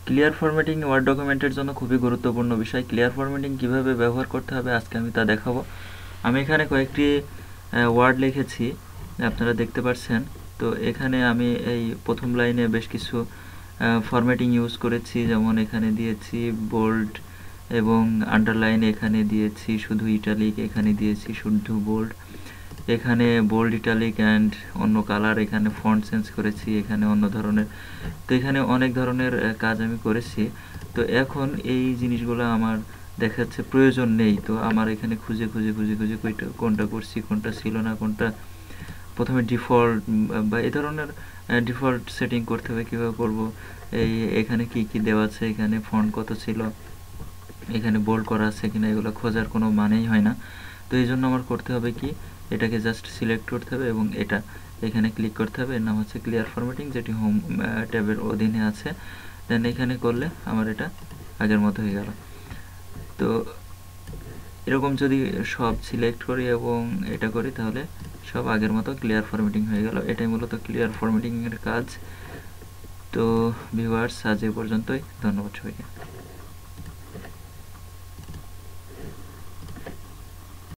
Clear formatting word ডকুমেন্টের জন্য খুবই গুরুত্বপূর্ণ বিষয়। ক্লিয়ার ফরম্যাটিং কিভাবে ব্যবহার করতে হবে আজকে আমি তা দেখাবো। আমি এখানে কয়েকটি ওয়ার্ড লিখেছি, আপনারা দেখতে পাচ্ছেন। তো এখানে আমি এই প্রথম লাইনে বেশ কিছু ফরম্যাটিং ইউজ করেছি, যেমন এখানে দিয়েছি বোল্ড এবং আন্ডারলাইন, এখানে দিয়েছি শুধু ইটালিক, এখানে দিয়েছি শুধু বোল্ড, এখানে বোল্ড ইটালিক অ্যান্ড অন্য কালার, এখানে ফন্ট চেঞ্জ করেছি, এখানে অন্য ধরনের। তো এখানে অনেক ধরনের কাজ আমি করেছি। তো এখন এই জিনিসগুলো আমার দেখা যাচ্ছে প্রয়োজন নেই, তো আমার এখানে খুঁজে খুঁজে খুঁজে খুঁজে কোনটা করছি, কোনটা ছিল না, কোনটা প্রথমে ডিফল্ট বা এই ধরনের ডিফল্ট সেটিং করতে হবে, কীভাবে করবো, এখানে কি কি দেওয়া আছে, এখানে ফন্ট কত ছিল, এখানে বোল্ড করা আছে কিনা, এগুলো খোঁজার কোনো মানেই হয় না। তো এই জন্য আমার করতে হবে কি, এটাকে জাস্ট সিলেক্ট করতে হবে এবং এটা এখানে ক্লিক করতে হবে। এর নাম হচ্ছে ক্লিয়ার ফরম্যাটিং, যেটি হোম ট্যাবের অধীনে আছে। দেন এখানে করলে আমার এটা আগের মতো হয়ে গেল। তো এরকম যদি সব সিলেক্ট করি এবং এটা করি, তাহলে সব আগের মতো ক্লিয়ার ফরম্যাটিং হয়ে গেল। এটাই মূলত ক্লিয়ার ফরম্যাটিংয়ের কাজ। তো ভিউয়ার্স, আজ এ পর্যন্তই। ধন্যবাদ সবাইকে।